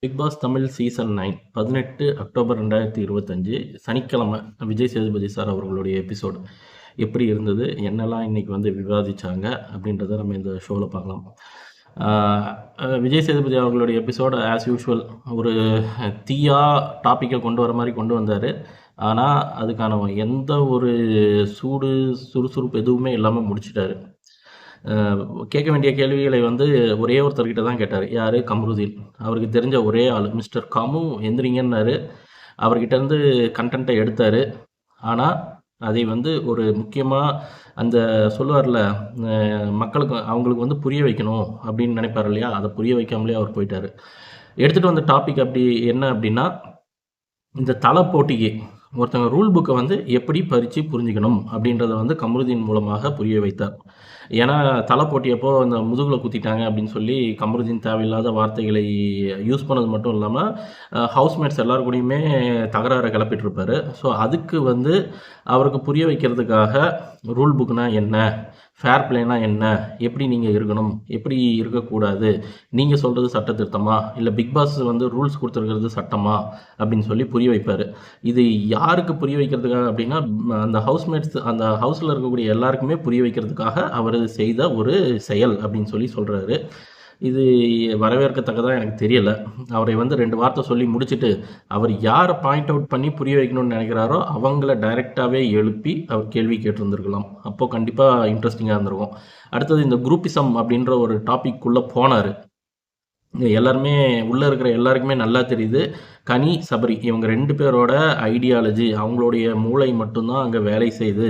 Big Boss Tamil season 9 18 October 2025 சனிக்கிழமை Vijay Sethupathi sir அவர்களுடைய episode எப்படி இருந்தது, என்னெல்லாம் இன்னைக்கு வந்து விவாதிச்சாங்க அப்படின்றத நம்ம இந்த ஷோவில் பார்க்கலாம். விஜய் சேதுபதி அவர்களுடைய எபிசோடு ஆஸ் யூஷுவல் ஒரு தீயா டாப்பிக்கை கொண்டு வர மாதிரி கொண்டு வந்தார். ஆனால் அதுக்கான எந்த ஒரு சுறுசுறுப்பு எதுவுமே இல்லாமல் முடிச்சிட்டாரு. கேட்க வேண்டிய கேள்விகளை வந்து ஒரே ஒருத்தர்கிட்ட தான் கேட்டார். யார்? கம்ருதீன். அவருக்கு தெரிஞ்ச ஒரே ஆள். மிஸ்டர் கமு எந்திரிங்கன்னாரு. அவர்கிட்ட இருந்து கண்டென்ட்டை எடுத்தார். ஆனால் அதை வந்து ஒரு முக்கியமாக அந்த சொல்லுவார்ல, மக்களுக்கு அவங்களுக்கு வந்து புரிய வைக்கணும் அப்படின்னு நினைப்பார் இல்லையா, அதை புரிய வைக்காமலே அவர் போயிட்டார். எடுத்துகிட்டு வந்த டாபிக் அப்படி என்ன அப்படின்னா, இந்த தலை போட்டிக்கு ஒருத்தங்க ரூல் புக்கை வந்து எப்படி பறித்து புரிஞ்சுக்கணும் அப்படின்றத வந்து கமருதீன் மூலமாக புரிய வைத்தார். ஏன்னா தலை போட்டியப்போ இந்த முதுகில் குத்திட்டாங்க அப்படின்னு சொல்லி கமருதீன் தேவையில்லாத வார்த்தைகளை யூஸ் பண்ணது மட்டும் இல்லாமல் ஹவுஸ்மேட்ஸ் எல்லாரும் கூடயுமே தகராறை கிளப்பிட்டுருப்பாரு. ஸோ அதுக்கு வந்து அவருக்கு புரிய வைக்கிறதுக்காக ரூல் புக்னா என்ன, ஃபேர் பிளேனா என்ன, எப்படி நீங்கள் இருக்கணும், எப்படி இருக்கக்கூடாது, நீங்கள் சொல்கிறது சட்ட திருத்தமா இல்லை பிக் பாஸ் வந்து ரூல்ஸ் கொடுத்துருக்கிறது சட்டமா அப்படின்னு சொல்லி புரிய வைப்பார். இது யாருக்கு புரிய வைக்கிறதுக்காக அப்படின்னா, அந்த ஹவுஸ்மேட்ஸ் அந்த ஹவுஸில் இருக்கக்கூடிய எல்லாருக்குமே புரிய வைக்கிறதுக்காக அவர் செய்த ஒரு செயல் அப்படின்னு சொல்லி சொல்கிறாரு. இது வரவேற்கத்தக்கதாக எனக்கு தெரியலை. அவரை வந்து 2 வார்த்தை சொல்லி முடிச்சுட்டு அவர் யாரை பாயிண்ட் அவுட் பண்ணி புரிய வைக்கணும்னு நினைக்கிறாரோ அவங்கள டைரெக்டாகவே எழுப்பி அவர் கேள்வி கேட்டிருந்துருக்கலாம். அப்போது கண்டிப்பாக இன்ட்ரெஸ்டிங்காக இருந்திருக்கும். அடுத்தது இந்த குரூப்பிசம் அப்படின்ற ஒரு டாபிக்குள்ளே போனார். எல்லாருமே உள்ளே இருக்கிற எல்லாருக்குமே நல்லா தெரியுது, கனி, சபரி இவங்க 2 பேரோட ஐடியாலஜி, அவங்களுடைய மூளை மட்டும்தான் அங்கே வேலை செய்யுது.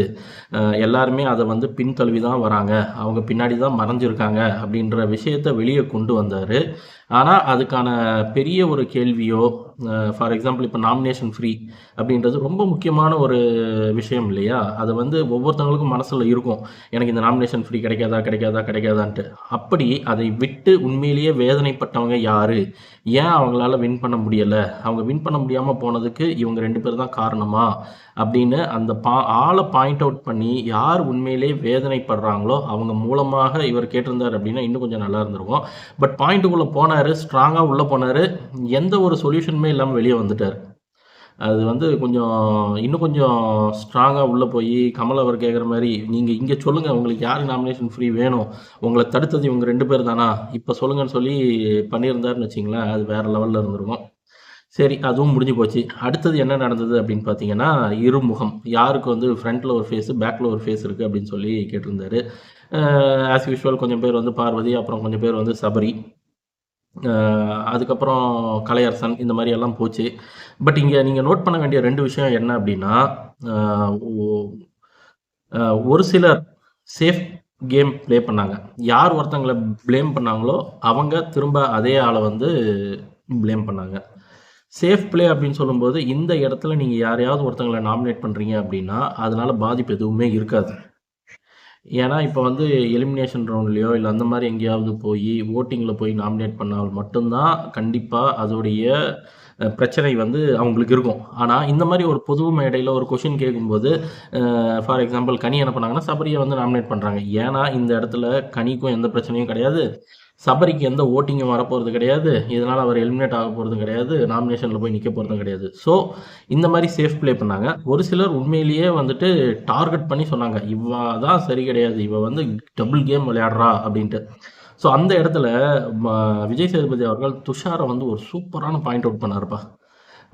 எல்லாருமே அதை வந்து பின்தழுவி தான் வராங்க, அவங்க பின்னாடி தான் மறைஞ்சிருக்காங்க அப்படின்ற விஷயத்தை வெளியே கொண்டு வந்தார். ஆனால் அதுக்கான பெரிய ஒரு கேள்வியோ, ஃபார் எக்ஸாம்பிள் இப்போ நாமினேஷன் ஃப்ரீ அப்படின்றது ரொம்ப முக்கியமான ஒரு விஷயம் இல்லையா, அது வந்து ஒவ்வொருத்தவங்களுக்கும் மனசில் இருக்கும், எனக்கு இந்த நாமினேஷன் ஃப்ரீ கிடைக்காதான்ட்டு. அப்படி அதை விட்டு உண்மையிலேயே வேதனைப்பட்டவங்க யார், ஏன் அவங்களால வின் பண்ண முடியலை, அவங்க வின் பண்ண முடியாமல் போனதுக்கு இவங்க 2 பேர் தான் காரணமா அப்படின்னு அந்த ஆளை பாயிண்ட் அவுட் பண்ணி யார் உண்மையிலே வேதனைப்படுறாங்களோ அவங்க மூலமாக இவர் கேட்டிருந்தார் அப்படின்னா இன்னும் கொஞ்சம் நல்லா இருந்திருக்கும். பட் பாயிண்ட்டுக்குள்ளே போனார், ஸ்ட்ராங்காக உள்ளே போனார், எந்த ஒரு சொல்யூஷனுமே இல்லாமல் வெளியே வந்துட்டார். அது வந்து இன்னும் கொஞ்சம் ஸ்ட்ராங்காக உள்ளே போய் கமல் அவர் கேட்குற மாதிரி, நீங்கள் இங்கே சொல்லுங்கள் உங்களுக்கு யார் நாமினேஷன் ஃப்ரீ வேணும், உங்களை தடுத்தது இவங்க 2 பேர் தானா, இப்போ சொல்லுங்கன்னு சொல்லி பண்ணியிருந்தாருன்னு வச்சிங்களேன், அது வேறு லெவலில் இருந்திருக்கும். சரி, அதுவும் முடிஞ்சு போச்சு. அடுத்தது என்ன நடந்தது அப்படின்னு பார்த்தீங்கன்னா, இருமுகம், யாருக்கு வந்து ஃப்ரண்ட்டில் ஒரு ஃபேஸு பேக்கில் ஒரு ஃபேஸ் இருக்குது அப்படின்னு சொல்லி கேட்டிருந்தாரு. ஆஸ் யூஷுவல் கொஞ்சம் பேர் வந்து பார்வதி, அப்புறம் கொஞ்சம் பேர் வந்து சபரி, அதுக்கப்புறம் கலையரசன், இந்த மாதிரி எல்லாம் போச்சு. பட் இங்கே நீங்கள் நோட் பண்ண வேண்டிய 2 விஷயம் என்ன அப்படின்னா, ஒரு சிலர் சேஃப் கேம் ப்ளே பண்ணாங்க. யார் ஒருத்தங்களை ப்ளேம் பண்ணாங்களோ அவங்க திரும்ப அதே ஆளை வந்து ப்ளேம் பண்ணாங்க. சேஃப் பிளே அப்படின்னு சொல்லும்போது இந்த இடத்துல நீங்கள் யாரையாவது ஒருத்தங்களை நாமினேட் பண்ணுறீங்க அப்படின்னா அதனால் பாதிப்பு எதுவுமே இருக்காது. ஏன்னா இப்போ வந்து எலிமினேஷன் ரவுண்ட்லேயோ இல்லை அந்த மாதிரி எங்கேயாவது போய் ஓட்டிங்கில் போய் நாமினேட் பண்ணால் மட்டும்தான் கண்டிப்பாக அதோடைய பிரச்சனை வந்து அவங்களுக்கு இருக்கும். ஆனால் இந்த மாதிரி ஒரு பொது மேடையில் ஒரு கொஷின் கேட்கும்போது, ஃபார் எக்ஸாம்பிள் கனி என்ன பண்ணாங்கன்னா சபரியை வந்து நாமினேட் பண்ணுறாங்க. ஏன்னா இந்த இடத்துல கனிக்கும் எந்த பிரச்சனையும் கிடையாது, சபரிக்கு எந்த ஓட்டிங்கும் வரப்போகிறது கிடையாது, இதனால் அவர் எலிமினேட் ஆக போகிறதும் கிடையாது, நாமினேஷனில் போய் நிற்க போகிறதும் கிடையாது. ஸோ இந்த மாதிரி சேஃப் ப்ளே பண்ணாங்க. ஒரு சிலர் உண்மையிலேயே வந்துட்டு டார்கெட் பண்ணி சொன்னாங்க, இவ தான் சரி கிடையாது, இவ வந்து டபுள் கேம் விளையாடுறா அப்படின்ட்டு. ஸோ அந்த இடத்துல விஜய் சேதுபதி அவர்கள் துஷாரை வந்து ஒரு சூப்பரான பாயிண்ட் அவுட் பண்ணாருப்பா.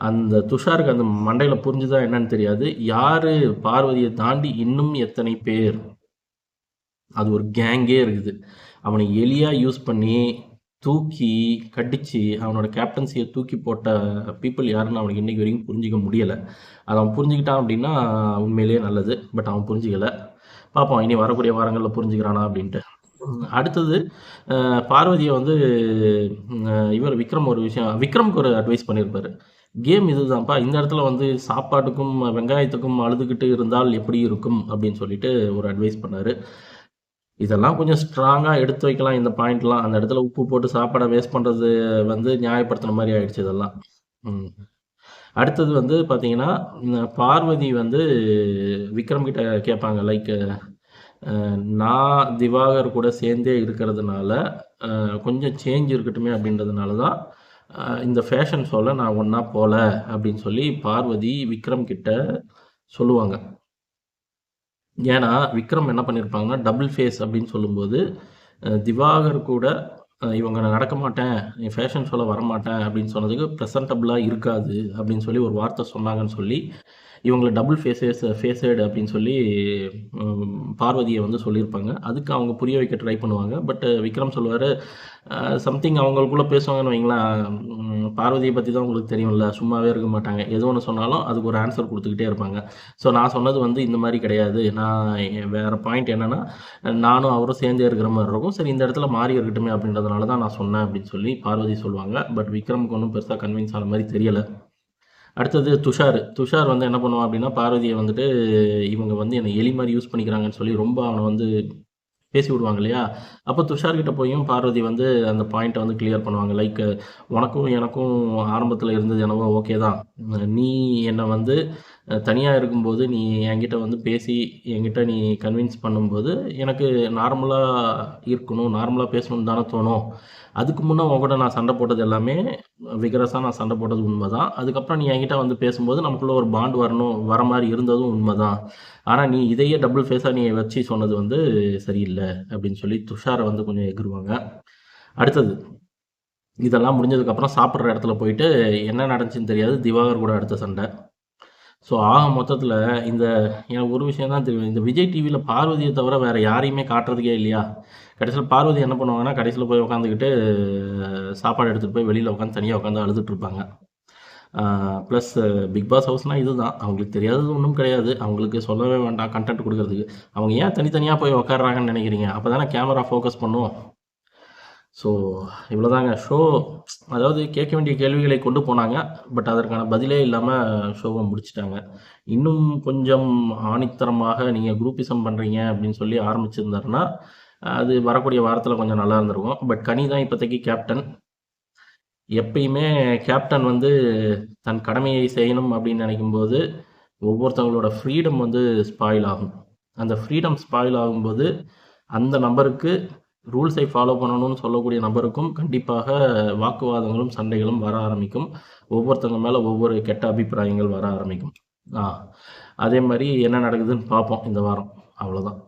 அந்த துஷாருக்கு அந்த மண்டையில் புரிஞ்சுதா என்னன்னு தெரியாது, யார் பார்வதியை தாண்டி இன்னும் எத்தனை பேர், அது ஒரு கேங்கே இருக்குது, அவனை எலியாக யூஸ் பண்ணி தூக்கி கடிச்சு அவனோட கேப்டன்சியை தூக்கி போட்ட பீப்புள் யாருன்னு அவனுக்கு இன்றைக்கி வரைக்கும் புரிஞ்சிக்க முடியலை. அதை அவன் புரிஞ்சுக்கிட்டான் அப்படின்னா உண்மையிலேயே நல்லது. பட் அவன் புரிஞ்சிக்கலை. பார்ப்போம் இனி வரக்கூடிய வாரங்களில் புரிஞ்சுக்கிறானா அப்படின்ட்டு. அடுத்தது பார்வதியை வந்து இவர் விக்ரமுக்கு ஒரு அட்வைஸ் பண்ணியிருப்பார். கேம் இதுதான்ப்பா, இந்த இடத்துல வந்து சாப்பாட்டுக்கும் வெங்காயத்துக்கும் அழுதுகிட்டு இருந்தால் எப்படி இருக்கும் அப்படின்னு சொல்லிட்டு ஒரு அட்வைஸ் பண்ணார். இதெல்லாம் கொஞ்சம் ஸ்ட்ராங்காக எடுத்து வைக்கலாம் இந்த பாயிண்ட்லாம். அந்த இடத்துல உப்பு போட்டு சாப்பாடை வேஸ்ட் பண்ணுறது வந்து நியாயப்படுத்துன மாதிரி ஆயிடுச்சு இதெல்லாம். அடுத்தது வந்து பார்த்தீங்கன்னா, பார்வதி வந்து விக்ரம் கிட்ட கேட்பாங்க, லைக் நான் திவாகர் கூட சேர்ந்தே இருக்கிறதுனால கொஞ்சம் சேஞ்ச் இருக்கட்டுமே அப்படின்றதுனால தான் இந்த ஃபேஷன் ஷோல நான் ஒண்ணா போல அப்படின்னு சொல்லி பார்வதி விக்ரம் கிட்ட சொல்லுவாங்க. ஏன்னா, விக்ரம் என்ன பண்ணியிருப்பாங்கன்னா, டபுள் ஃபேஸ் அப்படின்னு சொல்லும்போது, திவாகர் கூட இவங்க நான் நடக்க மாட்டேன், ஃபேஷன் ஷோல வரமாட்டேன் அப்படின்னு சொன்னதுக்கு, பிரசன்டபிளா இருக்காது அப்படின்னு சொல்லி ஒரு வார்த்தை சொன்னாங்கன்னு சொல்லி, இவங்கள டபுள் ஃபேஸேடு அப்படின்னு சொல்லி பார்வதியை வந்து சொல்லியிருப்பாங்க. அதுக்கு அவங்க புரிய வைக்க ட்ரை பண்ணுவாங்க. பட் விக்ரம் சொல்லுவாரு, சம்திங் அவங்களுக்குள்ள பேசுவாங்கன்னு வைங்களேன், பார்வதியை பத்தி தான் உங்களுக்கு தெரியும்ல, சும்மாவே இருக்க மாட்டாங்க. எது ஒண்ணு சொன்னாலும் அதுக்கு ஒரு ஆன்சர் குடுத்துக்கிட்டே இருப்பாங்க. ஸோ நான் சொன்னது வந்து இந்த மாரி கிடையாது. நான் வேற பாயிண்ட் என்னன்னா, நானும் அவரும் சேர்ந்தே இருக்கிற மாரி இருக்கும். சரி இந்த இடத்துல மாறி இருக்கட்டுமே அப்படின்றதுனால தான் நான் சொன்னேன் அப்படின்னு சொல்லி பார்வதி சொல்லுவாங்க. பட் விக்ரமுக்கு ஒண்ணும் பெருசா கன்வின்ஸ் ஆன மாரி தெரியல. அடுத்தது துஷார். துஷார் வந்து என்ன பண்ணுவான் அப்படின்னா, பார்வதிய வந்துட்டு இவங்க வந்து என்ன எலி மாரி யூஸ் பண்ணிக்கிறாங்கன்னு சொல்லி ரொம்ப அவன வந்து பேசி விடுவாங்க இல்லையா? அப்போ துஷார் கிட்ட போயும் பார்வதி வந்து அந்த பாயிண்ட்ட வந்து கிளியர் பண்ணுவாங்க. லைக் உனக்கும் எனக்கும் ஆரம்பத்தில இருந்தது என்னவோ ஓகே தான். நீ என்ன வந்து தனியா இருக்கும்போது நீ என்கிட்ட வந்து பேசி என்கிட்ட நீ கன்வின்ஸ் பண்ணும்போது, எனக்கு நார்மலா இருக்கணும், நார்மலா பேசணும்னு தானே தோணும். அதுக்கு முன்ன உன் கூட நான் சண்டை போட்டது எல்லாமே விகரஸா நான் சண்டை போட்டது உண்மதான். அதுக்கப்புறம் நீ என்கிட்ட வந்து பேசும்போது நமக்குள்ள ஒரு பாண்ட் வரணும், வர மாரி இருந்ததும் உண்மதான். ஆனா நீ இதையே டபுள் ஃபேஸா நீ வச்சு சொன்னது வந்து சரியில்ல அப்படின்னு சொல்லி துஷார வந்து கொஞ்சம் எகிறுவாங்க. அடுத்தது இதெல்லாம் முடிஞ்சதுக்கப்புறம் சாப்பிடுற இடத்துல போயிட்டு என்ன நடந்துச்சுன்னு தெரியாது. திவாகர் கூட அடுத்த சண்டை. ஸோ ஆக மொத்தத்தில இந்த எனக்கு ஒரு விஷயம் தான் தெரியும். இந்த விஜய் டிவில பார்வதிய தவிர வேற யாரையுமே காட்டுறதுக்கே இல்லையா? கடைசியில பார்வதி என்ன பண்ணுவாங்கன்னா, கடைசியில போய் உட்காந்துக்கிட்டு சாப்பாடு எடுத்துட்டு போய் வெளியில உட்காந்து தனியா உட்காந்து அழுதுட்டு இருப்பாங்க. ப்ளஸ் பிக் பாஸ் ஹவுஸ்னா இதுதான். அவங்களுக்கு தெரியாதது ஒண்ணும் கிடையாது. அவங்களுக்கு சொல்லவே வேண்டாம் கன்டென்ட் குடுக்குறதுக்கு. அவங்க ஏன் தனித்தனியா போய் உட்கார்றாங்கன்னு நெனைக்கிறீங்க? அப்பதானே கேமரா ஃபோக்கஸ் பண்ணும். ஸோ இவ்வளோதாங்க ஷோ. அதாவது கேட்க வேண்டிய கேள்விகளை கொண்டு போனாங்க. பட் அதற்கான பதிலே இல்லாம ஷோவ முடிச்சுட்டாங்க. இன்னும் கொஞ்சம் ஆணித்தரமாக நீங்க குரூப்பிசம் பண்றீங்க அப்படின்னு சொல்லி ஆரம்பிச்சிருந்தாருன்னா, அது வரக்கூடிய வாரத்தில கொஞ்சம் நல்லா இருந்திருக்கும். பட் கனி தான் இப்போதைக்கு கேப்டன். எப்பயுமே கேப்டன் வந்து தன் கடமையை செய்யணும் அப்படின்னு நினைக்கும்போது, ஒவ்வொருத்தவங்களோட ஃப்ரீடம் வந்து ஸ்பாயில் ஆகும். அந்த ஃப்ரீடம் ஸ்பாயில் ஆகும்போது, அந்த நபருக்கு ரூல்ஸை ஃபாலோ பண்ணணும்னு சொல்லக்கூடிய நபருக்கும் கண்டிப்பாக வாக்குவாதங்களும், சண்டைகளும் வர ஆரம்பிக்கும். ஒவ்வொருத்தவங்க மேல ஒவ்வொரு கெட்ட அபிப்பிராயங்கள் வர ஆரம்பிக்கும். ஆ அதே மாரி என்ன நடக்குதுன்னு பார்ப்போம் இந்த வாரம். அவ்வளோதான்.